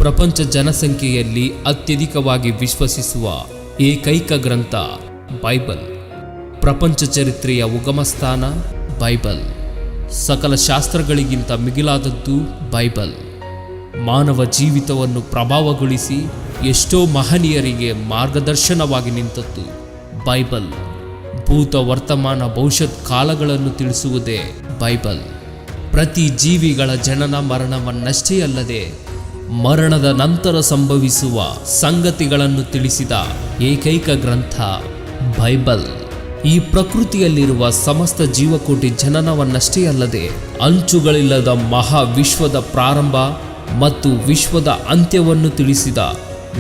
ಪ್ರಪಂಚ ಜನಸಂಖ್ಯೆಯಲ್ಲಿ ಅತ್ಯಧಿಕವಾಗಿ ವಿಶ್ವಸಿಸುವ ಏಕೈಕ ಗ್ರಂಥ ಬೈಬಲ್. ಪ್ರಪಂಚ ಚರಿತ್ರೆಯ ಉಗಮಸ್ಥಾನ ಬೈಬಲ್. ಸಕಲ ಶಾಸ್ತ್ರಗಳಿಗಿಂತ ಮಿಗಿಲಾದದ್ದು ಬೈಬಲ್. ಮಾನವ ಜೀವಿತವನ್ನು ಪ್ರಭಾವಗೊಳಿಸಿ ಎಷ್ಟೋ ಮಹನೀಯರಿಗೆ ಮಾರ್ಗದರ್ಶನವಾಗಿ ನಿಂತದ್ದು ಬೈಬಲ್. ಭೂತ ವರ್ತಮಾನ ಭವಿಷ್ಯತ್ ಕಾಲಗಳನ್ನು ತಿಳಿಸುವುದೇ ಬೈಬಲ್. ಪ್ರತಿ ಜೀವಿಗಳ ಜನನ ಮರಣವನ್ನಷ್ಟೇ ಅಲ್ಲದೆ ಮರಣದ ನಂತರ ಸಂಭವಿಸುವ ಸಂಗತಿಗಳನ್ನು ತಿಳಿಸಿದ ಏಕೈಕ ಗ್ರಂಥ ಬೈಬಲ್. ಈ ಪ್ರಕೃತಿಯಲ್ಲಿರುವ ಸಮಸ್ತ ಜೀವಕೋಟಿ ಜನನವನ್ನಷ್ಟೇ ಅಲ್ಲದೆ ಅಂಚುಗಳಿಲ್ಲದ ಮಹಾವಿಶ್ವದ ಪ್ರಾರಂಭ ಮತ್ತು ವಿಶ್ವದ ಅಂತ್ಯವನ್ನು ತಿಳಿಸಿದ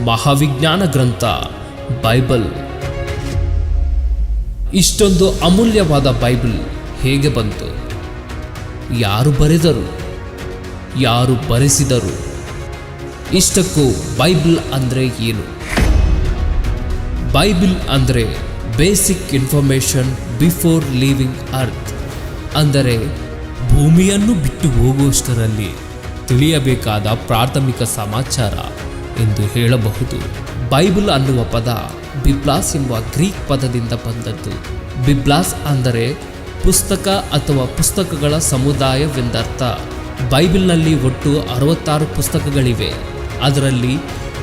ಮಹಾವಿಜ್ಞಾನ ಗ್ರಂಥ ಬೈಬಲ್. ಇಷ್ಟೊಂದು ಅಮೂಲ್ಯವಾದ ಬೈಬಲ್ ಹೇಗೆ ಬಂತು? ಯಾರು ಬರೆದರು? ಯಾರು ಬರೆಸಿದರು? ಇಷ್ಟಕ್ಕೂ ಬೈಬಲ್ ಅಂದರೆ ಏನು? ಬೈಬಲ್ ಅಂದರೆ basic information before leaving earth, ಅಂದರೆ ಭೂಮಿಯನ್ನು ಬಿಟ್ಟು ಹೋಗುವಷ್ಟರಲ್ಲಿ ತಿಳಿಯಬೇಕಾದ ಪ್ರಾಥಮಿಕ ಸಮಾಚಾರ ಎಂದು ಹೇಳಬಹುದು. ಬೈಬಲ್ ಅನ್ನುವ ಪದ ಬಿಬ್ಲಾಸ್ ಎಂಬ ಗ್ರೀಕ್ ಪದದಿಂದ ಬಂದದ್ದು. ಬಿಬ್ಲಾಸ್ ಅಂದರೆ ಪುಸ್ತಕ ಅಥವಾ ಪುಸ್ತಕಗಳ ಸಮುದಾಯವೆಂದರ್ಥ. ಬೈಬಲ್ನಲ್ಲಿ ಒಟ್ಟು 66 ಪುಸ್ತಕಗಳಿವೆ. ಅದರಲ್ಲಿ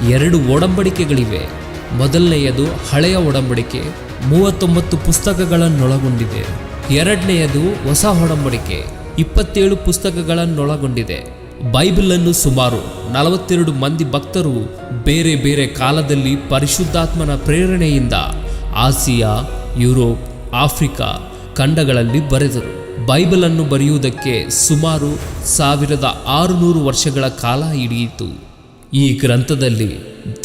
2 ಒಡಂಬಡಿಕೆಗಳಿವೆ. ಮೊದಲನೆಯದು ಹಳೆಯ ಒಡಂಬಡಿಕೆ, 39 ಪುಸ್ತಕಗಳನ್ನೊಳಗೊಂಡಿದೆ. ಎರಡನೆಯದು ಹೊಸ ಒಡಂಬಡಿಕೆ, 27 ಪುಸ್ತಕಗಳನ್ನೊಳಗೊಂಡಿದೆ. ಬೈಬಲನ್ನು ಸುಮಾರು 42 ಮಂದಿ ಭಕ್ತರು ಬೇರೆ ಬೇರೆ ಕಾಲದಲ್ಲಿ ಪರಿಶುದ್ಧಾತ್ಮನ ಪ್ರೇರಣೆಯಿಂದ ಆಸಿಯಾ, ಯುರೋಪ್, ಆಫ್ರಿಕಾ ಖಂಡಗಳಲ್ಲಿ ಬರೆದರು. ಬೈಬಲನ್ನು ಬರೆಯುವುದಕ್ಕೆ ಸುಮಾರು 1600 ವರ್ಷಗಳ ಕಾಲ ಹಿಡಿಯಿತು. ಈ ಗ್ರಂಥದಲ್ಲಿ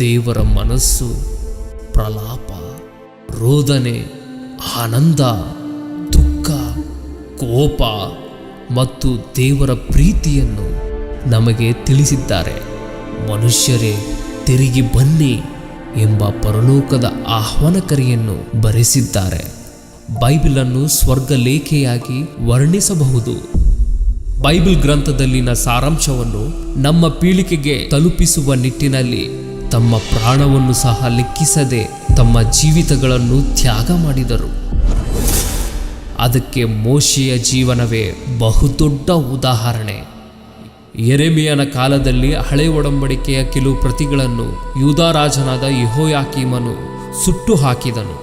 ದೇವರ ಮನಸ್ಸು, ಪ್ರಲಾಪ, ರೋದನೆ, ಆನಂದ, ದುಃಖ, ಕೋಪ ಮತ್ತು ದೇವರ ಪ್ರೀತಿಯನ್ನು ನಮಗೆ ತಿಳಿಸಿದ್ದಾರೆ. ಮನುಷ್ಯರೇ ತಿರುಗಿ ಬನ್ನಿ ಎಂಬ ಪರಲೋಕದ ಆಹ್ವಾನಕರಿಯನ್ನು ಬರೆಸಿದ್ದಾರೆ. ಬೈಬಲನ್ನು ಸ್ವರ್ಗಲೇಖೆಯಾಗಿ ವರ್ಣಿಸಬಹುದು. ಬೈಬಲ್ ಗ್ರಂಥದಲ್ಲಿನ ಸಾರಾಂಶವನ್ನು ನಮ್ಮ ಪೀಳಿಗೆಗೆ ತಲುಪಿಸುವ ನಿಟ್ಟಿನಲ್ಲಿ ತಮ್ಮ ಪ್ರಾಣವನ್ನು ಸಹ ಲೆಕ್ಕಿಸದೆ ತಮ್ಮ ಜೀವಿತಗಳನ್ನು ತ್ಯಾಗ ಮಾಡಿದರು. ಅದಕ್ಕೆ ಮೋಶೆಯ ಜೀವನವೇ ಬಹುದೊಡ್ಡ ಉದಾಹರಣೆ. ಯೆರೆಮೀಯನ ಕಾಲದಲ್ಲಿ ಹಳೆ ಒಡಂಬಡಿಕೆಯ ಕೆಲವು ಪ್ರತಿಗಳನ್ನು ಯೂದಾರಾಜನಾದ ಯೆಹೋಯಾಕೀಮನು ಸುಟ್ಟು ಹಾಕಿದನು.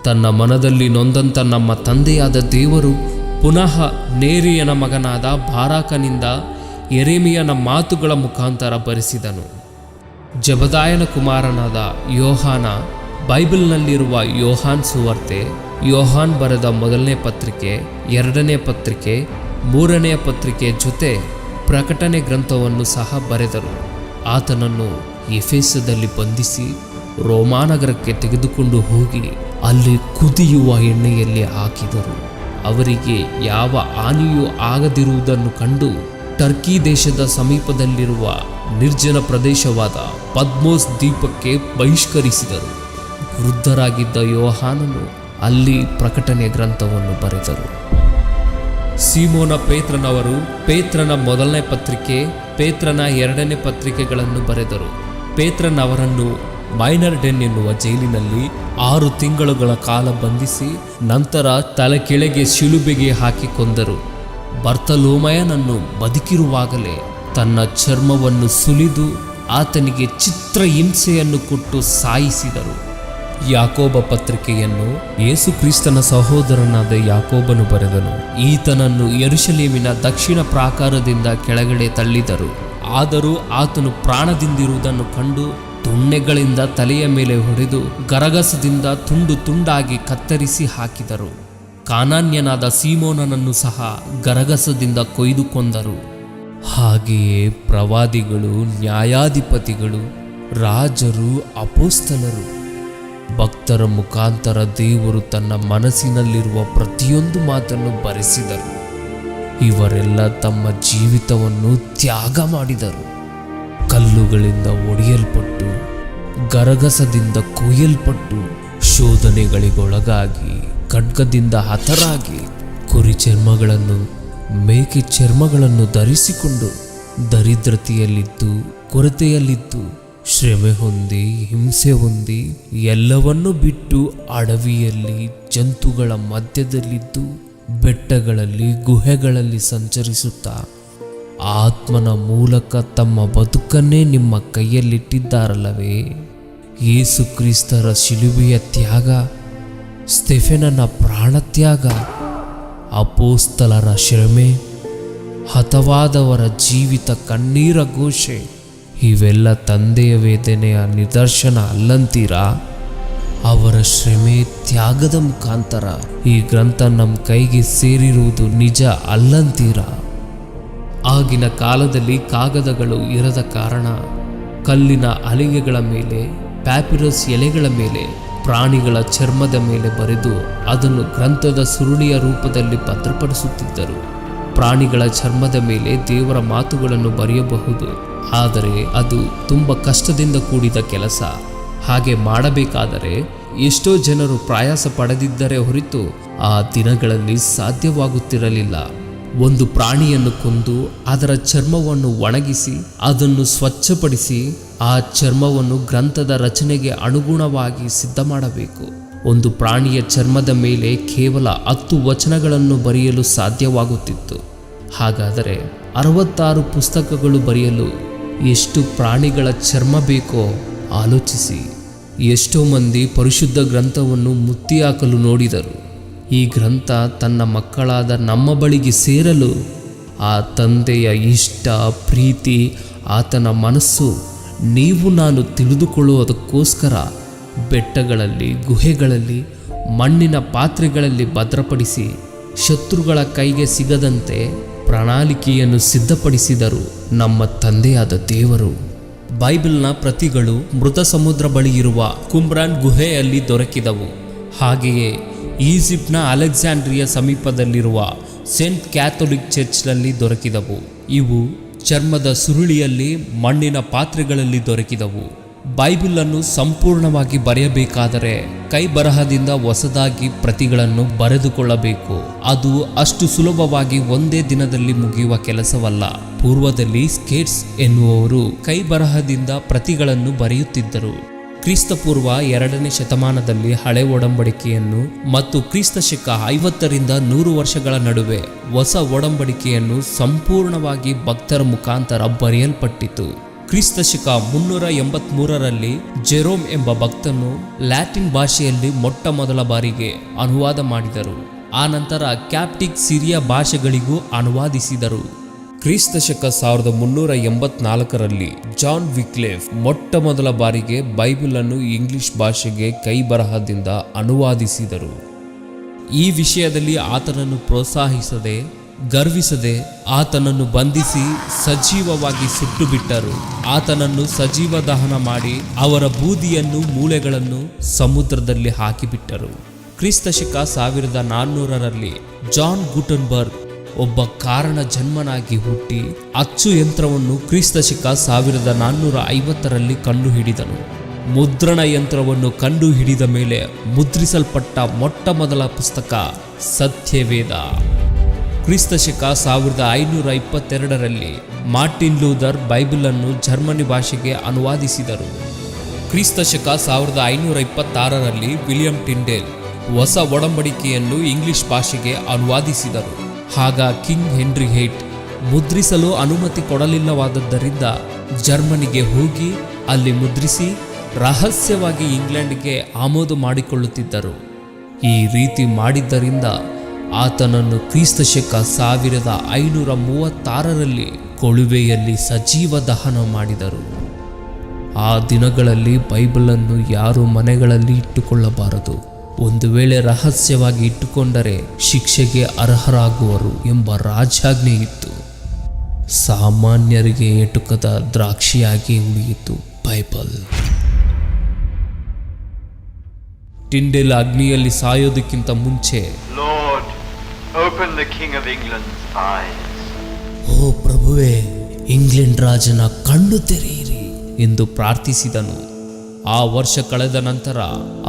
ತನ್ನ ಮನದಲ್ಲಿ ನೊಂದಂತ ನಮ್ಮ ತಂದೆಯಾದ ದೇವರು ಪುನಃ ನೇರಿಯನ ಮಗನಾದ ಬಾರಾಕನಿಂದ ಯೆರೆಮೀಯನ ಮಾತುಗಳ ಮುಖಾಂತರ ಬರೆಸಿದನು. ಜಬದಾಯನ ಕುಮಾರನಾದ ಯೋಹಾನ ಬೈಬಲ್ನಲ್ಲಿರುವ ಯೋಹಾನ್ ಸುವಾರ್ತೆ, ಯೋಹಾನ್ ಬರೆದ ಮೊದಲನೇ ಪತ್ರಿಕೆ, ಎರಡನೇ ಪತ್ರಿಕೆ, ಮೂರನೆಯ ಪತ್ರಿಕೆ ಜೊತೆ ಪ್ರಕಟಣೆ ಗ್ರಂಥವನ್ನು ಸಹ ಬರೆದರು. ಆತನನ್ನು ಎಫೆಸದಲ್ಲಿ ಬಂಧಿಸಿ ರೋಮಾನಗರಕ್ಕೆ ತೆಗೆದುಕೊಂಡು ಹೋಗಿ ಅಲ್ಲಿ ಕುದಿಯುವ ಎಣ್ಣೆಯಲ್ಲಿ ಹಾಕಿದರು. ಅವರಿಗೆ ಯಾವ ಹಾನಿಯೂ ಆಗದಿರುವುದನ್ನು ಕಂಡು ಟರ್ಕಿ ದೇಶದ ಸಮೀಪದಲ್ಲಿರುವ ನಿರ್ಜನ ಪ್ರದೇಶವಾದ ಪದ್ಮೋಸ್ ದ್ವೀಪಕ್ಕೆ ಬಹಿಷ್ಕರಿಸಿದರು. ವೃದ್ಧರಾಗಿದ್ದ ಯೋಹಾನನು ಅಲ್ಲಿ ಪ್ರಕಟಣೆ ಗ್ರಂಥವನ್ನು ಬರೆದರು. ಸೀಮೋನ ಪೇತ್ರನವರು ಪೇತ್ರನ ಮೊದಲನೇ ಪತ್ರಿಕೆ, ಪೇತ್ರನ ಎರಡನೇ ಪತ್ರಿಕೆಗಳನ್ನು ಬರೆದರು. ಪೇತ್ರನವರನ್ನು ಮೈನರ್ ಡೆನ್ ಎನ್ನುವ ಜೈಲಿನಲ್ಲಿ 6 ತಿಂಗಳುಗಳ ಕಾಲ ಬಂಧಿಸಿ ನಂತರ ತಲೆ ಕೆಳಗೆ ಶಿಲುಬೆಗೆ ಹಾಕಿ ಕೊಂದರು. ಬರ್ತಲೋಮಯನನ್ನು ಬದುಕಿರುವಾಗಲೇ ತನ್ನ ಚರ್ಮವನ್ನು ಸುಲಿದು ಆತನಿಗೆ ಚಿತ್ರಹಿಂಸೆಯನ್ನು ಕೊಟ್ಟು ಸಾಯಿಸಿದರು. ಯಾಕೋಬ ಪತ್ರಿಕೆಯನ್ನು ಯೇಸು ಕ್ರಿಸ್ತನ ಸಹೋದರನಾದ ಯಾಕೋಬನು ಬರೆದನು. ಈತನನ್ನು ಯೆರೂಸಲೇಮಿನ ದಕ್ಷಿಣ ಪ್ರಾಕಾರದಿಂದ ಕೆಳಗಡೆ ತಳ್ಳಿದರು. ಆದರೂ ಆತನು ಪ್ರಾಣದಿಂದಿರುವುದನ್ನು ಕಂಡು ದೊಣ್ಣೆಗಳಿಂದ ತಲೆಯ ಮೇಲೆ ಹೊಡೆದು ಗರಗಸದಿಂದ ತುಂಡು ತುಂಡಾಗಿ ಕತ್ತರಿಸಿ ಹಾಕಿದರು. ಕಾನಾನ್ಯನಾದ ಸೀಮೋನನನ್ನು ಸಹ ಗರಗಸದಿಂದ ಕೊಯ್ದು ಕೊಂದರು. ಹಾಗೆಯೇ ಪ್ರವಾದಿಗಳು, ನ್ಯಾಯಾಧಿಪತಿಗಳು, ರಾಜರು, ಅಪೋಸ್ತಲರು, ಭಕ್ತರ ಮುಖಾಂತರ ದೇವರು ತನ್ನ ಮನಸ್ಸಿನಲ್ಲಿರುವ ಪ್ರತಿಯೊಂದು ಮಾತನ್ನು ಬರೆಸಿದರು. ಇವರೆಲ್ಲ ತಮ್ಮ ಜೀವಿತವನ್ನು ತ್ಯಾಗ ಮಾಡಿದರು. ಕಲ್ಲುಗಳಿಂದ ಒಡೆಯಲ್ಪಟ್ಟು, ಗರಗಸದಿಂದ ಕೊಯ್ಯಲ್ಪಟ್ಟು, ಶೋಧನೆಗಳಿಗೊಳಗಾಗಿ, ಖಡ್ಗದಿಂದ ಹತರಾಗಿ, ಕುರಿ ಚರ್ಮಗಳನ್ನು, ಮೇಕೆ ಚರ್ಮಗಳನ್ನು ಧರಿಸಿಕೊಂಡು, ದರಿದ್ರತೆಯಲ್ಲಿದ್ದು ಕೊರತೆಯಲ್ಲಿದ್ದು ಶ್ರಮೆ ಹೊಂದಿ ಹಿಂಸೆ ಹೊಂದಿ ಎಲ್ಲವನ್ನೂ ಬಿಟ್ಟು ಅಡವಿಯಲ್ಲಿ ಜಂತುಗಳ ಮಧ್ಯದಲ್ಲಿದ್ದು ಬೆಟ್ಟಗಳಲ್ಲಿ ಗುಹೆಗಳಲ್ಲಿ ಸಂಚರಿಸುತ್ತಾ ಆತ್ಮನ ಮೂಲಕ ತಮ್ಮ ಬದುಕನ್ನೇ ನಿಮ್ಮ ಕೈಯಲ್ಲಿಟ್ಟಿದ್ದಾರಲ್ಲವೇ? ಯೇಸು ಕ್ರಿಸ್ತರ ಶಿಲುಬೆಯ ತ್ಯಾಗ, ಸ್ಟೆಫೆನನ ಪ್ರಾಣತ್ಯಾಗ, ಅಪೋಸ್ತಲರ ಶ್ರಮೆ, ಹತವಾದವರ ಜೀವಿತ ಕಣ್ಣೀರ ಘೋಷೆ ಇವೆಲ್ಲ ತಂದೆಯ ವೇದನೆಯ ನಿದರ್ಶನ ಅಲ್ಲಂತೀರಾ? ಅವರ ಶ್ರಮೆ ತ್ಯಾಗದ ಮುಖಾಂತರ ಈ ಗ್ರಂಥ ನಮ್ಮ ಕೈಗೆ ಸೇರಿರುವುದು ನಿಜ ಅಲ್ಲಂತೀರಾ? ಆಗಿನ ಕಾಲದಲ್ಲಿ ಕಾಗದಗಳು ಇರದ ಕಾರಣ ಕಲ್ಲಿನ ಹಲಿಗೆಗಳ ಮೇಲೆ, ಪ್ಯಾಪಿರಸ್ ಎಲೆಗಳ ಮೇಲೆ, ಪ್ರಾಣಿಗಳ ಚರ್ಮದ ಮೇಲೆ ಬರೆದು ಅದನ್ನು ಗ್ರಂಥದ ಸುರುಳಿಯ ರೂಪದಲ್ಲಿ ಭದ್ರಪಡಿಸುತ್ತಿದ್ದರು. ಪ್ರಾಣಿಗಳ ಚರ್ಮದ ಮೇಲೆ ದೇವರ ಮಾತುಗಳನ್ನು ಬರೆಯಬಹುದು, ಆದರೆ ಅದು ತುಂಬ ಕಷ್ಟದಿಂದ ಕೂಡಿದ ಕೆಲಸ. ಹಾಗೆ ಮಾಡಬೇಕಾದರೆ ಎಷ್ಟೋ ಜನರು ಪ್ರಯಾಸ ಪಡೆದಿದ್ದರೆ ಹೊರತು ಆ ದಿನಗಳಲ್ಲಿ ಸಾಧ್ಯವಾಗುತ್ತಿರಲಿಲ್ಲ. ಒಂದು ಪ್ರಾಣಿಯನ್ನು ಕೊಂದು ಅದರ ಚರ್ಮವನ್ನು ಒಣಗಿಸಿ ಅದನ್ನು ಸ್ವಚ್ಛಪಡಿಸಿ ಆ ಚರ್ಮವನ್ನು ಗ್ರಂಥದ ರಚನೆಗೆ ಅನುಗುಣವಾಗಿ ಸಿದ್ಧ ಮಾಡಬೇಕು. ಒಂದು ಪ್ರಾಣಿಯ ಚರ್ಮದ ಮೇಲೆ ಕೇವಲ 10 ವಚನಗಳನ್ನು ಬರೆಯಲು ಸಾಧ್ಯವಾಗುತ್ತಿತ್ತು. ಹಾಗಾದರೆ 66 ಪುಸ್ತಕಗಳು ಬರೆಯಲು ಎಷ್ಟು ಪ್ರಾಣಿಗಳ ಚರ್ಮ ಬೇಕೋ ಆಲೋಚಿಸಿ. ಎಷ್ಟೋ ಮಂದಿ ಪರಿಶುದ್ಧ ಗ್ರಂಥವನ್ನು ಮುತ್ತಿ ಹಾಕಲು ನೋಡಿದರು. ಈ ಗ್ರಂಥ ತನ್ನ ಮಕ್ಕಳಾದ ನಮ್ಮ ಬಳಿಗೆ ಸೇರಲು ಆ ತಂದೆಯ ಇಷ್ಟ, ಪ್ರೀತಿ, ಆತನ ಮನಸ್ಸು ನೀವು ನಾನು ತಿಳಿದುಕೊಳ್ಳುವುದಕ್ಕೋಸ್ಕರ ಬೆಟ್ಟಗಳಲ್ಲಿ, ಗುಹೆಗಳಲ್ಲಿ, ಮಣ್ಣಿನ ಪಾತ್ರೆಗಳಲ್ಲಿ ಭದ್ರಪಡಿಸಿ ಶತ್ರುಗಳ ಕೈಗೆ ಸಿಗದಂತೆ ಪ್ರಣಾಳಿಕೆಯನ್ನು ಸಿದ್ಧಪಡಿಸಿದರು ನಮ್ಮ ತಂದೆಯಾದ ದೇವರು. ಬೈಬಲ್ನ ಪ್ರತಿಗಳು ಮೃತ ಸಮುದ್ರ ಬಳಿ ಇರುವ ಕುಮ್ರಾನ್ ಗುಹೆಯಲ್ಲಿ ದೊರಕಿದವು. ಹಾಗೆಯೇ ಈಜಿಪ್ಟ್ನ ಅಲೆಕ್ಸಾಂಡ್ರಿಯಾ ಸಮೀಪದಲ್ಲಿರುವ ಸೇಂಟ್ ಕ್ಯಾಥೋಲಿಕ್ ಚರ್ಚ್ನಲ್ಲಿ ದೊರಕಿದವು. ಇವು ಚರ್ಮದ ಸುರುಳಿಯಲ್ಲಿ, ಮಣ್ಣಿನ ಪಾತ್ರೆಗಳಲ್ಲಿ ದೊರಕಿದವು. ಬೈಬಲನ್ನು ಸಂಪೂರ್ಣವಾಗಿ ಬರೆಯಬೇಕಾದರೆ ಕೈ ಬರಹದಿಂದ ಹೊಸದಾಗಿ ಪ್ರತಿಗಳನ್ನು ಬರೆದುಕೊಳ್ಳಬೇಕು. ಅದು ಅಷ್ಟು ಸುಲಭವಾಗಿ ಒಂದೇ ದಿನದಲ್ಲಿ ಮುಗಿಯುವ ಕೆಲಸವಲ್ಲ. ಪೂರ್ವದಲ್ಲಿ ಸ್ಕೇಟ್ಸ್ ಎನ್ನುವವರು ಕೈ ಬರಹದಿಂದ ಪ್ರತಿಗಳನ್ನು ಬರೆಯುತ್ತಿದ್ದರು. ಕ್ರಿಸ್ತಪೂರ್ವ 2ನೇ ಶತಮಾನದಲ್ಲಿ ಹಳೆ ಒಡಂಬಡಿಕೆಯನ್ನು ಮತ್ತು ಕ್ರಿಸ್ತಶಕ 50ರಿಂದ 100 ವರ್ಷಗಳ ನಡುವೆ ಹೊಸ ಒಡಂಬಡಿಕೆಯನ್ನು ಸಂಪೂರ್ಣವಾಗಿ ಭಕ್ತರ ಮುಖಾಂತರ ಬರೆಯಲ್ಪಟ್ಟಿತು. ಕ್ರಿಸ್ತಶಕ 383ರಲ್ಲಿ ಜೆರೋಮ್ ಎಂಬ ಭಕ್ತನು ಲ್ಯಾಟಿನ್ ಭಾಷೆಯಲ್ಲಿ ಮೊಟ್ಟ ಮೊದಲ ಬಾರಿಗೆ ಅನುವಾದ ಮಾಡಿದರು. ಆನಂತರ ಕ್ಯಾಪ್ಟಿಕ್ ಸಿರಿಯಾ ಭಾಷೆಗಳಿಗೂ ಅನುವಾದಿಸಿದರು. ಕ್ರಿಸ್ತಶಕ 1384ರಲ್ಲಿ ಜಾನ್ ವಿಕ್ಲೇಫ್ ಮೊಟ್ಟ ಮೊದಲ ಬಾರಿಗೆ ಬೈಬಲನ್ನು ಇಂಗ್ಲಿಷ್ ಭಾಷೆಗೆ ಕೈ ಬರಹದಿಂದ ಅನುವಾದಿಸಿದರು. ಈ ವಿಷಯದಲ್ಲಿ ಆತನನ್ನು ಪ್ರೋತ್ಸಾಹಿಸದೆ, ಗರ್ವಿಸದೆ ಆತನನ್ನು ಬಂಧಿಸಿ ಸಜೀವವಾಗಿ ಸುಟ್ಟು ಬಿಟ್ಟರು. ಆತನನ್ನು ಸಜೀವ ದಹನ ಮಾಡಿ ಅವರ ಬೂದಿಯನ್ನು, ಮೂಳೆಗಳನ್ನು ಸಮುದ್ರದಲ್ಲಿ ಹಾಕಿಬಿಟ್ಟರು. ಕ್ರಿಸ್ತಶಕ 1400ರಲ್ಲಿ ಜಾನ್ ಗುಟನ್ಬರ್ಗ್ ಒಬ್ಬ ಕಾರಣ ಜನ್ಮನಾಗಿ ಹುಟ್ಟಿ ಅಚ್ಚು ಯಂತ್ರವನ್ನು ಕ್ರಿಸ್ತಶಕ 1450ರಲ್ಲಿ ಕಂಡುಹಿಡಿದನು. ಮುದ್ರಣ ಯಂತ್ರವನ್ನು ಕಂಡುಹಿಡಿದ ಮೇಲೆ ಮುದ್ರಿಸಲ್ಪಟ್ಟ ಮೊಟ್ಟ ಮೊದಲ ಪುಸ್ತಕ ಸತ್ಯವೇದ. ಕ್ರಿಸ್ತಶಕ 1522ರಲ್ಲಿ ಮಾರ್ಟಿನ್ ಲೂಥರ್ ಬೈಬಲನ್ನು ಜರ್ಮನಿ ಭಾಷೆಗೆ ಅನುವಾದಿಸಿದರು. ಕ್ರಿಸ್ತಶಕ 1526ರಲ್ಲಿ ವಿಲಿಯಂ ಟಿಂಡೇಲ್ ಹೊಸ ಒಡಂಬಡಿಕೆಯನ್ನು ಇಂಗ್ಲಿಷ್ ಭಾಷೆಗೆ ಅನುವಾದಿಸಿದರು. ಆಗ ಕಿಂಗ್ ಹೆನ್ರಿ VIII ಮುದ್ರಿಸಲು ಅನುಮತಿ ಕೊಡಲಿಲ್ಲವಾದದ್ದರಿಂದ ಜರ್ಮನಿಗೆ ಹೋಗಿ ಅಲ್ಲಿ ಮುದ್ರಿಸಿ ರಹಸ್ಯವಾಗಿ ಇಂಗ್ಲೆಂಡ್ಗೆ ಆಮದು ಮಾಡಿಕೊಳ್ಳುತ್ತಿದ್ದರು. ಈ ರೀತಿ ಮಾಡಿದ್ದರಿಂದ ಆತನನ್ನು ಕ್ರಿಸ್ತಶಕ 1536ರಲ್ಲಿ ಕೊಳುವೆಯಲ್ಲಿ ಸಜೀವ ದಹನ ಮಾಡಿದರು. ಆ ದಿನಗಳಲ್ಲಿ ಬೈಬಲನ್ನು ಯಾರು ಮನೆಗಳಲ್ಲಿ ಇಟ್ಟುಕೊಳ್ಳಬಾರದು. ಒಂದು ವೇಳೆ ರಹಸ್ಯವಾಗಿ ಇಟ್ಟುಕೊಂಡರೆ ಶಿಕ್ಷೆಗೆ ಅರ್ಹರಾಗುವರು ಎಂಬ ರಾಜಾಜ್ಞೆ ಇತ್ತು. ಸಾಮಾನ್ಯರಿಗೆ ಎಟುಕದ ದ್ರಾಕ್ಷಿಯಾಗಿ ಉಳಿಯಿತು ಬೈಬಲ್. ಟಿಂಡೆಲ್ ಅಗ್ನಿಯಲ್ಲಿ ಸಾಯೋದಕ್ಕಿಂತ ಮುಂಚೆ, Lord, open the King of England's eyes. ಓ ಪ್ರಭುವೇ, ಇಂಗ್ಲೆಂಡ್ ರಾಜನ ಕಣ್ಣು ತೆರೆಯಿರಿ ಎಂದು ಪ್ರಾರ್ಥಿಸಿದನು. ಆ ವರ್ಷ ಕಳೆದ ನಂತರ,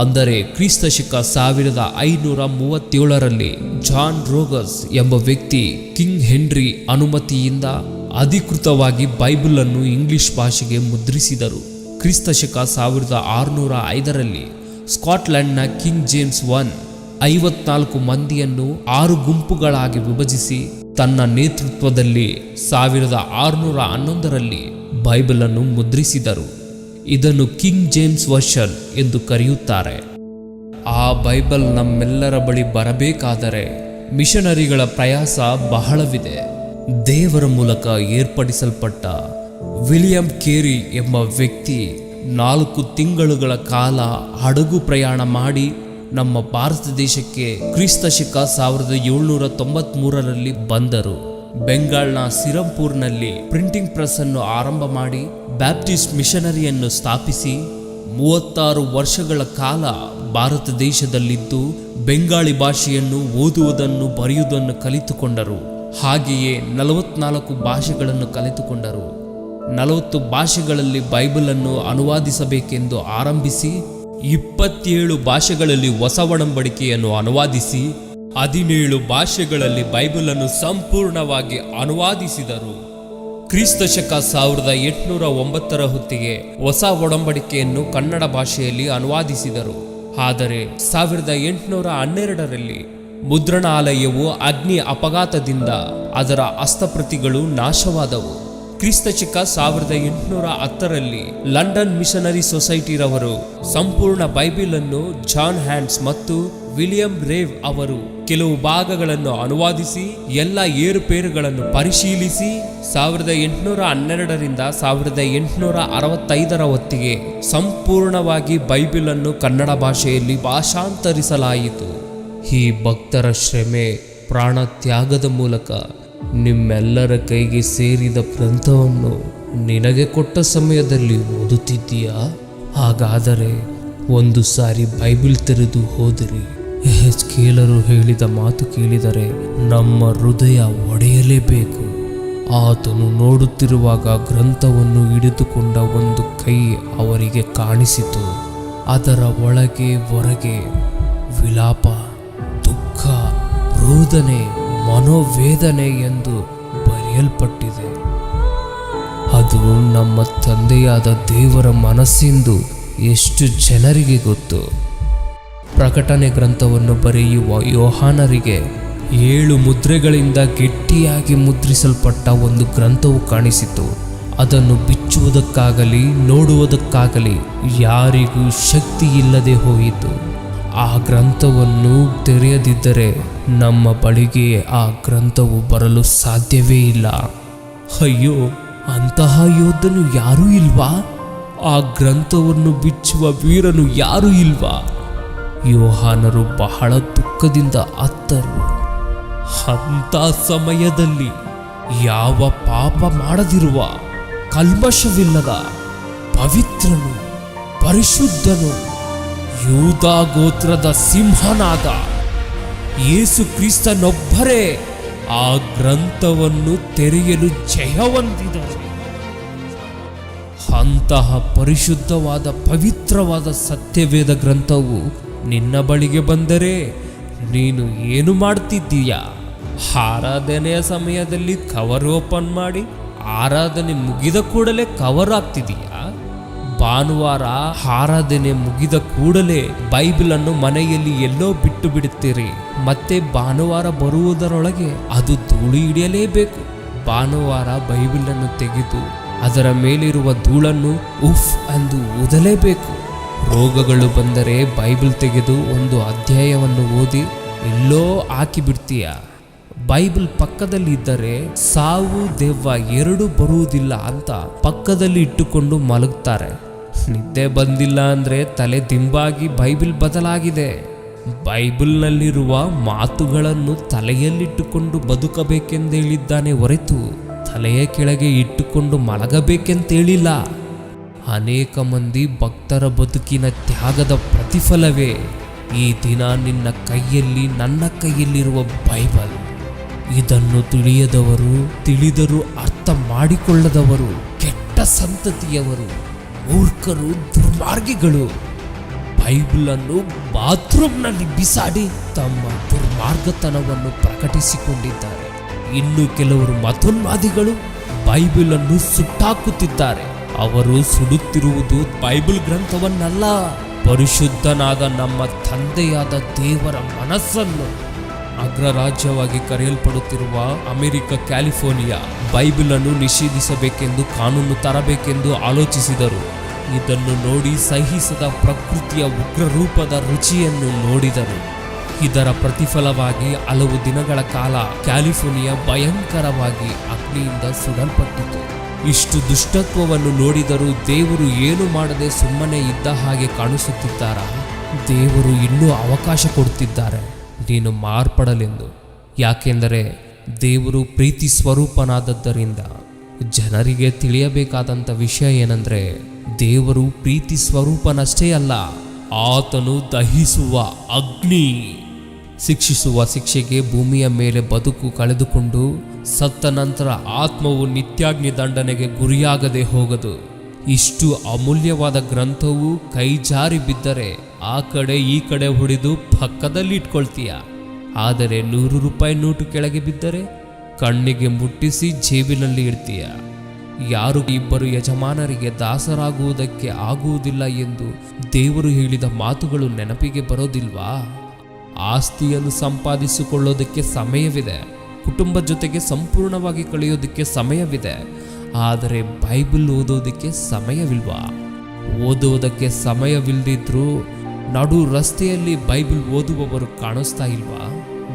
ಅಂದರೆ ಕ್ರಿಸ್ತಶಕ 1537ರಲ್ಲಿ ಜಾನ್ ರೋಗಸ್ ಎಂಬ ವ್ಯಕ್ತಿ ಕಿಂಗ್ ಹೆನ್ರಿ ಅನುಮತಿಯಿಂದ ಅಧಿಕೃತವಾಗಿ ಬೈಬಲನ್ನು ಇಂಗ್ಲಿಷ್ ಭಾಷೆಗೆ ಮುದ್ರಿಸಿದರು. ಕ್ರಿಸ್ತಶಕ 1605ರಲ್ಲಿ ಸ್ಕಾಟ್ಲೆಂಡ್ನ ಕಿಂಗ್ ಜೇಮ್ಸ್ 54 ಮಂದಿಯನ್ನು 6 ಗುಂಪುಗಳಾಗಿ ವಿಭಜಿಸಿ ತನ್ನ ನೇತೃತ್ವದಲ್ಲಿ 1611ರಲ್ಲಿ ಬೈಬಲನ್ನು ಮುದ್ರಿಸಿದರು. ಇದನ್ನು ಕಿಂಗ್ ಜೇಮ್ಸ್ ವರ್ಷನ್ ಎಂದು ಕರೆಯುತ್ತಾರೆ. ಆ ಬೈಬಲ್ ನಮ್ಮೆಲ್ಲರ ಬಳಿ ಬರಬೇಕಾದರೆ ಮಿಷನರಿಗಳ ಪ್ರಯಾಸ ಬಹಳವಿದೆ. ದೇವರ ಮೂಲಕ ಏರ್ಪಡಿಸಲ್ಪಟ್ಟ ವಿಲಿಯಂ ಕೇರಿ ಎಂಬ ವ್ಯಕ್ತಿ 4 ತಿಂಗಳುಗಳ ಕಾಲ ಹಡಗು ಪ್ರಯಾಣ ಮಾಡಿ ನಮ್ಮ ಭಾರತ ದೇಶಕ್ಕೆ ಕ್ರಿಸ್ತಶಕ 1793ರಲ್ಲಿ ಬಂದರು. ಬೆಂಗಾಲ್ನ ಸಿರಂಪುರ್ನಲ್ಲಿ ಪ್ರಿಂಟಿಂಗ್ ಪ್ರೆಸ್ ಅನ್ನು ಆರಂಭ ಮಾಡಿ ಬ್ಯಾಪ್ಟಿಸ್ಟ್ ಮಿಷನರಿಯನ್ನು ಸ್ಥಾಪಿಸಿ 36 ವರ್ಷಗಳ ಕಾಲ ಭಾರತ ದೇಶದಲ್ಲಿದ್ದು ಬೆಂಗಾಳಿ ಭಾಷೆಯನ್ನು ಓದುವುದನ್ನು ಬರೆಯುವುದನ್ನು ಕಲಿತುಕೊಂಡರು. ಹಾಗೆಯೇ 44 ಭಾಷೆಗಳನ್ನು ಕಲಿತುಕೊಂಡರು. 40 ಭಾಷೆಗಳಲ್ಲಿ ಬೈಬಲನ್ನು ಅನುವಾದಿಸಬೇಕೆಂದು ಆರಂಭಿಸಿ 27 ಭಾಷೆಗಳಲ್ಲಿ ಹೊಸ ಒಡಂಬಡಿಕೆಯನ್ನು ಅನುವಾದಿಸಿ 17 ಭಾಷೆಗಳಲ್ಲಿ ಬೈಬಲನ್ನು ಸಂಪೂರ್ಣವಾಗಿ ಅನುವಾದಿಸಿದರು. ಕ್ರಿಸ್ತಶಕ 1809ರ ಹೊತ್ತಿಗೆ ಹೊಸ ಒಡಂಬಡಿಕೆಯನ್ನು ಕನ್ನಡ ಭಾಷೆಯಲ್ಲಿ ಅನುವಾದಿಸಿದರು. ಆದರೆ 1812ರಲ್ಲಿ ಮುದ್ರಣಾಲಯವು ಅಗ್ನಿ ಅಪಘಾತದಿಂದ ಅದರ ಹಸ್ತಪ್ರತಿಗಳು ನಾಶವಾದವು. ಕ್ರಿಸ್ತಶಕ 1810ರಲ್ಲಿ ಲಂಡನ್ ಮಿಷನರಿ ಸೊಸೈಟಿರವರು ಸಂಪೂರ್ಣ ಬೈಬಲನ್ನು ಜಾನ್ ಹ್ಯಾಂಡ್ಸ್ ಮತ್ತು ವಿಲಿಯಂ ರೇವ್ ಅವರು ಕೆಲವು ಭಾಗಗಳನ್ನು ಅನುವಾದಿಸಿ ಎಲ್ಲ ಏರುಪೇರುಗಳನ್ನು ಪರಿಶೀಲಿಸಿ 1812ರಿಂದ 1865ರ ಹೊತ್ತಿಗೆ ಸಂಪೂರ್ಣವಾಗಿ ಬೈಬಲನ್ನು ಕನ್ನಡ ಭಾಷೆಯಲ್ಲಿ ಭಾಷಾಂತರಿಸಲಾಯಿತು. ಈ ಭಕ್ತರ ಶ್ರಮೆ ಪ್ರಾಣ ತ್ಯಾಗದ ಮೂಲಕ ನಿಮ್ಮೆಲ್ಲರ ಕೈಗೆ ಸೇರಿದ ಗ್ರಂಥವನ್ನು ನಿನಗೆ ಕೊಟ್ಟ ಸಮಯದಲ್ಲಿ ಓದುತ್ತಿದ್ದೀಯಾ? ಹಾಗಾದರೆ ಒಂದು ಸಾರಿ ಬೈಬಲ್ ತೆರೆದು ಓದಿರಿ. ಯೆಹೆಜ್ಕೇಲರು ಹೇಳಿದ ಮಾತು ಕೇಳಿದರೆ ನಮ್ಮ ಹೃದಯ ಒಡೆಯಲೇಬೇಕು. ಆತನು ನೋಡುತ್ತಿರುವಾಗ ಗ್ರಂಥವನ್ನು ಹಿಡಿದುಕೊಂಡ ಒಂದು ಕೈ ಅವರಿಗೆ ಕಾಣಿಸಿತು. ಅದರ ಒಳಗೆ ಹೊರಗೆ ವಿಲಾಪ, ದುಃಖ, ರೋದನೆ, ಮನೋವೇದನೆ ಎಂದು ಬರೆಯಲ್ಪಟ್ಟಿದೆ. ಅದು ನಮ್ಮ ತಂದೆಯಾದ ದೇವರ ಮನಸ್ಸೆಂದು ಎಷ್ಟು ಜನರಿಗೆ ಗೊತ್ತು? ಪ್ರಕಟಣೆ ಗ್ರಂಥವನ್ನು ಬರೆಯುವ ಯೋಹಾನರಿಗೆ 7 ಮುದ್ರೆಗಳಿಂದ ಗಟ್ಟಿಯಾಗಿ ಮುದ್ರಿಸಲ್ಪಟ್ಟ ಒಂದು ಗ್ರಂಥವು ಕಾಣಿಸಿತು. ಅದನ್ನು ಬಿಚ್ಚುವುದಕ್ಕಾಗಲಿ ನೋಡುವುದಕ್ಕಾಗಲಿ ಯಾರಿಗೂ ಶಕ್ತಿ ಇಲ್ಲದೆ ಹೋಯಿತು. ಆ ಗ್ರಂಥವನ್ನು ತೆರೆಯದಿದ್ದರೆ ನಮ್ಮ ಬಳಿಗೆ ಆ ಗ್ರಂಥವು ಬರಲು ಸಾಧ್ಯವೇ ಇಲ್ಲ. ಅಯ್ಯೋ, ಅಂತಹ ಯೋಧನು ಯಾರೂ ಇಲ್ವಾ? ಆ ಗ್ರಂಥವನ್ನು ಬಿಚ್ಚುವ ವೀರನು ಯಾರೂ ಇಲ್ವಾ? ಯೋಹಾನರು ಬಹಳ ದುಃಖದಿಂದ ಅತ್ತರು. ಅಂಥ ಸಮಯದಲ್ಲಿ ಯಾವ ಪಾಪ ಮಾಡದಿರುವ, ಕಲ್ಮಶವಿಲ್ಲದ, ಪವಿತ್ರನು, ಪರಿಶುದ್ಧನು, ಯೂದಾ ಗೋತ್ರದ ಸಿಂಹನಾದ ಯೇಸು ಕ್ರಿಸ್ತನೊಬ್ಬರೇ ಆ ಗ್ರಂಥವನ್ನು ತೆರೆಯಲು ಜಯ ಹೊಂದಿದರು. ಅಂತಹ ಪರಿಶುದ್ಧವಾದ ಪವಿತ್ರವಾದ ಸತ್ಯವೇದ ಗ್ರಂಥವು ನಿನ್ನ ಬಳಿಗೆ ಬಂದರೆ ನೀನು ಏನು ಮಾಡ್ತಿದ್ದೀಯಾ? ಆರಾಧನೆಯ ಸಮಯದಲ್ಲಿ ಕವರ್ ಓಪನ್ ಮಾಡಿ ಆರಾಧನೆ ಮುಗಿದ ಕೂಡಲೇ ಕವರ್ ಆಗ್ತಿದೀಯಾ? ಭಾನುವಾರ ಆರಾಧನೆ ಮುಗಿದ ಕೂಡಲೇ ಬೈಬಲನ್ನು ಮನೆಯಲ್ಲಿ ಎಲ್ಲೋ ಬಿಟ್ಟು ಬಿಡುತ್ತೀರಿ. ಮತ್ತೆ ಭಾನುವಾರ ಬರುವುದರೊಳಗೆ ಅದು ಧೂಳು ಹಿಡಿಯಲೇಬೇಕು. ಭಾನುವಾರ ಬೈಬಲನ್ನು ತೆಗೆದು ಅದರ ಮೇಲಿರುವ ಧೂಳನ್ನು ಉಫ್ ಎಂದು ಊದಲೇಬೇಕು. ರೋಗಗಳು ಬಂದರೆ ಬೈಬಲ್ ತೆಗೆದು ಒಂದು ಅಧ್ಯಾಯವನ್ನು ಓದಿ ಎಲ್ಲೋ ಹಾಕಿಬಿಡ್ತೀಯ. ಬೈಬಲ್ ಪಕ್ಕದಲ್ಲಿ ಇದ್ದರೆ ಸಾವು ದೆವ್ವ ಎರಡೂ ಬರುವುದಿಲ್ಲ ಅಂತ ಪಕ್ಕದಲ್ಲಿ ಇಟ್ಟುಕೊಂಡು ಮಲಗ್ತಾರೆ. ನಿದ್ದೆ ಬಂದಿಲ್ಲ ಅಂದರೆ ತಲೆ ದಿಂಬಾಗಿ ಬೈಬಲ್ ಬದಲಾಗಿದೆ. ಬೈಬಲ್ನಲ್ಲಿರುವ ಮಾತುಗಳನ್ನು ತಲೆಯಲ್ಲಿಟ್ಟುಕೊಂಡು ಬದುಕಬೇಕೆಂದೇಳಿದ್ದಾನೆ ಹೊರತು ತಲೆಯ ಕೆಳಗೆ ಇಟ್ಟುಕೊಂಡು ಮಲಗಬೇಕೆಂತೇಳಿಲ್ಲ. ಅನೇಕ ಮಂದಿ ಭಕ್ತರ ಬದುಕಿನ ತ್ಯಾಗದ ಪ್ರತಿಫಲವೇ ಈ ದಿನ ನಿನ್ನ ಕೈಯಲ್ಲಿ, ನನ್ನ ಕೈಯಲ್ಲಿರುವ ಬೈಬಲ್. ಇದನ್ನು ತಿಳಿಯದವರು, ತಿಳಿದರೂ ಅರ್ಥ ಮಾಡಿಕೊಳ್ಳದವರು, ಕೆಟ್ಟ ಸಂತತಿಯವರು, ಮೂರ್ಖರು, ದುರ್ಮಾರ್ಗಿಗಳು ಬೈಬಲನ್ನು ಬಾತ್ರೂಮ್ನಲ್ಲಿ ಬಿಸಾಡಿ ತಮ್ಮ ದುರ್ಮಾರ್ಗತನವನ್ನು ಪ್ರಕಟಿಸಿಕೊಂಡಿದ್ದಾರೆ. ಇನ್ನು ಕೆಲವರು ಮತೋನ್ಮಾದಿಗಳು ಬೈಬಲ್ ಅನ್ನು ಸುಟ್ಟಾಕುತ್ತಿದ್ದಾರೆ. ಅವರು ಸುಡುತ್ತಿರುವುದು ಬೈಬಲ್ ಗ್ರಂಥವನ್ನಲ್ಲ, ಪರಿಶುದ್ಧನಾದ ನಮ್ಮ ತಂದೆಯಾದ ದೇವರ ಮನಸ್ಸನ್ನು. ಅಗ್ರರಾಜ್ಯವಾಗಿ ಕರೆಯಲ್ಪಡುತ್ತಿರುವ ಅಮೆರಿಕ, ಕ್ಯಾಲಿಫೋರ್ನಿಯಾ ಬೈಬಲ್ ಅನ್ನು ನಿಷೇಧಿಸಬೇಕೆಂದು ಕಾನೂನು ತರಬೇಕೆಂದು ಆಲೋಚಿಸಿದರು. ಇದನ್ನು ನೋಡಿ ಸಹಿಸದ ಪ್ರಕೃತಿಯ ಉಗ್ರರೂಪದ ರುಚಿಯನ್ನು ನೋಡಿದರು. ಇದರ ಪ್ರತಿಫಲವಾಗಿ ಹಲವು ದಿನಗಳ ಕಾಲ ಕ್ಯಾಲಿಫೋರ್ನಿಯಾ ಭಯಂಕರವಾಗಿ ಅಗ್ನಿಯಿಂದ ಸುಡಲ್ಪಟ್ಟಿತು. ಇಷ್ಟು ದುಷ್ಟತ್ವವನ್ನು ನೋಡಿದರೂ ದೇವರು ಏನು ಮಾಡದೆ ಸುಮ್ಮನೆ ಇದ್ದ ಹಾಗೆ ಕಾಣಿಸುತ್ತಿದ್ದಾರಾ? ದೇವರು ಇನ್ನೂ ಅವಕಾಶ ಕೊಡುತ್ತಿದ್ದಾರೆ ನೀನು ಮಾರ್ಪಡಲೆಂದು. ಯಾಕೆಂದರೆ ದೇವರು ಪ್ರೀತಿ ಸ್ವರೂಪನಾದದ್ದರಿಂದ. ಜನರಿಗೆ ತಿಳಿಯಬೇಕಾದಂಥ ವಿಷಯ ಏನೆಂದರೆ, ದೇವರು ಪ್ರೀತಿ ಸ್ವರೂಪನಷ್ಟೇ ಅಲ್ಲ, ಆತನು ದಹಿಸುವ ಅಗ್ನಿ. ಶಿಕ್ಷಿಸುವ ಶಿಕ್ಷೆಗೆ ಭೂಮಿಯ ಮೇಲೆ ಬದುಕು ಕಳೆದುಕೊಂಡು ಸತ್ತ ನಂತರ ಆತ್ಮವು ನಿತ್ಯಾಗ್ನಿ ದಂಡನೆಗೆ ಗುರಿಯಾಗದೆ ಹೋಗದು. ಇಷ್ಟು ಅಮೂಲ್ಯವಾದ ಗ್ರಂಥವು ಕೈ ಜಾರಿ ಬಿದ್ದರೆ ಆ ಕಡೆ ಈ ಕಡೆ ಹೊಡೆದು ಪಕ್ಕದಲ್ಲಿ ಇಟ್ಕೊಳ್ತೀಯ. ಆದರೆ 100 ರೂಪಾಯಿ ನೋಟು ಕೆಳಗೆ ಬಿದ್ದರೆ ಕಣ್ಣಿಗೆ ಮುಟ್ಟಿಸಿ ಜೇಬಿನಲ್ಲಿ ಇಡ್ತೀಯ. ಯಾರು ಇಬ್ಬರು ಯಜಮಾನರಿಗೆ ದಾಸರಾಗುವುದಕ್ಕೆ ಆಗುವುದಿಲ್ಲ ಎಂದು ದೇವರು ಹೇಳಿದ ಮಾತುಗಳು ನೆನಪಿಗೆ ಬರೋದಿಲ್ವಾ? ಆಸ್ತಿಯನ್ನು ಸಂಪಾದಿಸಿಕೊಳ್ಳೋದಕ್ಕೆ ಸಮಯವಿದೆ, ಕುಟುಂಬ ಜೊತೆಗೆ ಸಂಪೂರ್ಣವಾಗಿ ಕಳೆಯೋದಕ್ಕೆ ಸಮಯವಿದೆ. ಆದರೆ ಬೈಬಲ್ ಓದೋದಕ್ಕೆ ಸಮಯವಿಲ್ವಾ? ಓದುವುದಕ್ಕೆ ಸಮಯವಿಲ್ಲದಿದ್ರೂ ನಡು ರಸ್ತೆಯಲ್ಲಿ ಬೈಬಲ್ ಓದುವವರು ಕಾಣಿಸ್ತಾ ಇಲ್ವಾ?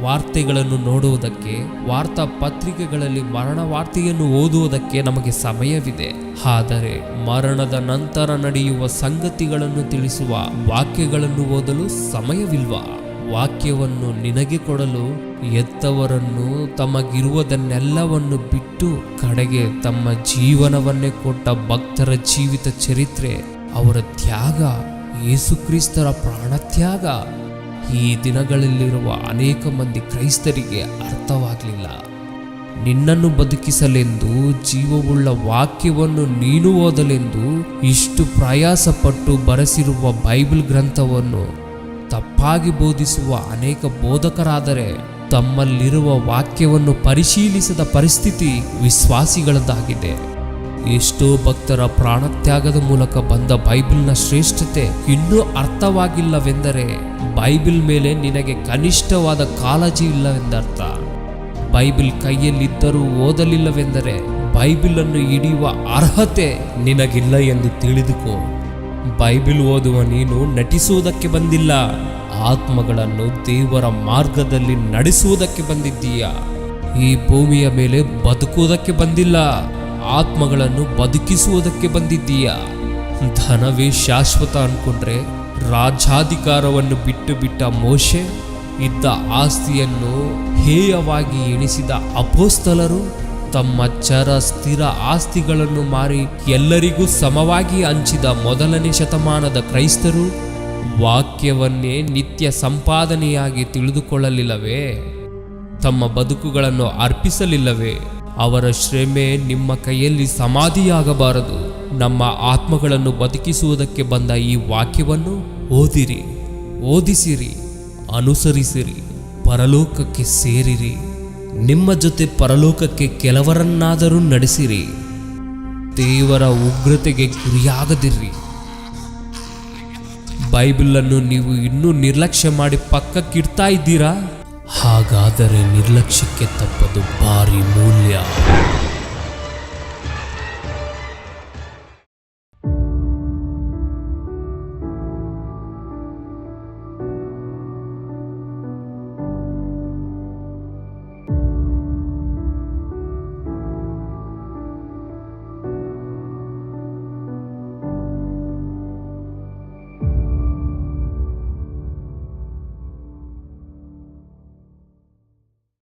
ವಾರ್ತೆಗಳನ್ನು ನೋಡುವುದಕ್ಕೆ, ವಾರ್ತಾ ಪತ್ರಿಕೆಗಳಲ್ಲಿ ಮರಣ ವಾರ್ತೆಯನ್ನು ಓದುವುದಕ್ಕೆ ನಮಗೆ ಸಮಯವಿದೆ. ಆದರೆ ಮರಣದ ನಂತರ ನಡೆಯುವ ಸಂಗತಿಗಳನ್ನು ತಿಳಿಸುವ ವಾಕ್ಯಗಳನ್ನು ಓದಲು ಸಮಯವಿಲ್ವಾ? ವಾಕ್ಯವನ್ನು ನಿನಗೆ ಕೊಡಲು ಎತ್ತವರನ್ನು ತಮಗಿರುವುದನ್ನೆಲ್ಲವನ್ನು ಬಿಟ್ಟು ಕಡೆಗೆ ತಮ್ಮ ಜೀವನವನ್ನೇ ಕೊಟ್ಟ ಭಕ್ತರ ಜೀವಿತ ಚರಿತ್ರೆ, ಅವರ ತ್ಯಾಗ, ಯೇಸುಕ್ರಿಸ್ತರ ಪ್ರಾಣತ್ಯಾಗ ಈ ದಿನಗಳಲ್ಲಿರುವ ಅನೇಕ ಮಂದಿ ಕ್ರೈಸ್ತರಿಗೆ ಅರ್ಥವಾಗಲಿಲ್ಲ. ನಿನ್ನನ್ನು ಬದುಕಿಸಲೆಂದು, ಜೀವವುಳ್ಳ ವಾಕ್ಯವನ್ನು ನೀನು ಓದಲೆಂದು ಇಷ್ಟು ಪ್ರಯಾಸಪಟ್ಟು ಬರೆಸಿರುವ ಬೈಬಲ್ ಗ್ರಂಥವನ್ನು ತಪ್ಪಾಗಿ ಬೋಧಿಸುವ ಅನೇಕ ಬೋಧಕರಾದರೆ ತಮ್ಮಲ್ಲಿರುವ ವಾಕ್ಯವನ್ನು ಪರಿಶೀಲಿಸದ ಪರಿಸ್ಥಿತಿ ವಿಶ್ವಾಸಿಗಳದ್ದಾಗಿದೆ. ಎಷ್ಟೋ ಭಕ್ತರ ಪ್ರಾಣತ್ಯಾಗದ ಮೂಲಕ ಬಂದ ಬೈಬಲ್ನ ಶ್ರೇಷ್ಠತೆ ಇನ್ನೂ ಅರ್ಥವಾಗಿಲ್ಲವೆಂದರೆ ಬೈಬಲ್ ಮೇಲೆ ನಿನಗೆ ಕನಿಷ್ಠವಾದ ಕಾಳಜಿ ಇಲ್ಲವೆಂದರ್ಥ. ಬೈಬಲ್ ಕೈಯಲ್ಲಿದ್ದರೂ ಓದಲಿಲ್ಲವೆಂದರೆ ಬೈಬಲ್ ಅನ್ನು ಹಿಡಿಯುವ ಅರ್ಹತೆ ನಿನಗಿಲ್ಲ ಎಂದು ತಿಳಿದುಕೋ. ಬೈಬಲ್ ಓದುವ ನೀನು ನಟಿಸುವುದಕ್ಕೆ ಬಂದಿಲ್ಲ, ಆತ್ಮಗಳನ್ನು ದೇವರ ಮಾರ್ಗದಲ್ಲಿ ನಡೆಸುವುದಕ್ಕೆ ಬಂದಿದ್ದೀಯಾ. ಈ ಭೂಮಿಯ ಮೇಲೆ ಬದುಕುವುದಕ್ಕೆ ಬಂದಿಲ್ಲ, ಆತ್ಮಗಳನ್ನು ಬದುಕಿಸುವುದಕ್ಕೆ ಬಂದಿದ್ದೀಯಾ. ಧನವೇ ಶಾಶ್ವತ ಅನ್ಕೊಂಡ್ರೆ ರಾಜ್ಯಾಧಿಕಾರವನ್ನು ಬಿಟ್ಟ ಮೋಶೆ, ಇದ್ದ ಆಸ್ತಿಯನ್ನು ಹೇಯವಾಗಿ ಎಣಿಸಿದ ಅಪೊಸ್ತಲರು, ತಮ್ಮ ಚರ ಸ್ಥಿರ ಆಸ್ತಿಗಳನ್ನು ಮಾರಿ ಎಲ್ಲರಿಗೂ ಸಮವಾಗಿ ಹಂಚಿದ 1ನೇ ಶತಮಾನದ ಕ್ರೈಸ್ತರು ವಾಕ್ಯವನ್ನೇ ನಿತ್ಯ ಸಂಪಾದನೆಯಾಗಿ ತಿಳಿದುಕೊಳ್ಳಲಿಲ್ಲವೇ? ತಮ್ಮ ಬದುಕುಗಳನ್ನು ಅರ್ಪಿಸಲಿಲ್ಲವೇ? ಅವರ ಶ್ರಮೆ ನಿಮ್ಮ ಕೈಯಲ್ಲಿ ಸಮಾಧಿಯಾಗಬಾರದು. ನಮ್ಮ ಆತ್ಮಗಳನ್ನು ಬದುಕಿಸುವುದಕ್ಕೆ ಬಂದ ಈ ವಾಕ್ಯವನ್ನು ಓದಿರಿ, ಓದಿಸಿರಿ, ಅನುಸರಿಸಿರಿ, ಪರಲೋಕಕ್ಕೆ ಸೇರಿರಿ. ನಿಮ್ಮ ಜೊತೆ ಪರಲೋಕಕ್ಕೆ ಕೆಲವರನ್ನಾದರೂ ನಡೆಸಿರಿ. ದೇವರ ಉಗ್ರತೆಗೆ ಗುರಿಯಾಗದಿರ್ರಿ. ಬೈಬಲನ್ನು ನೀವು ಇನ್ನೂ ನಿರ್ಲಕ್ಷ್ಯ ಮಾಡಿ ಪಕ್ಕಕ್ಕಿಡ್ತಾ ಇದ್ದೀರಾ? ಹಾಗಾದರೆ ನಿರ್ಲಕ್ಷ್ಯಕ್ಕೆ ತಪ್ಪದು ಭಾರಿ ಮೂಲ್ಯ.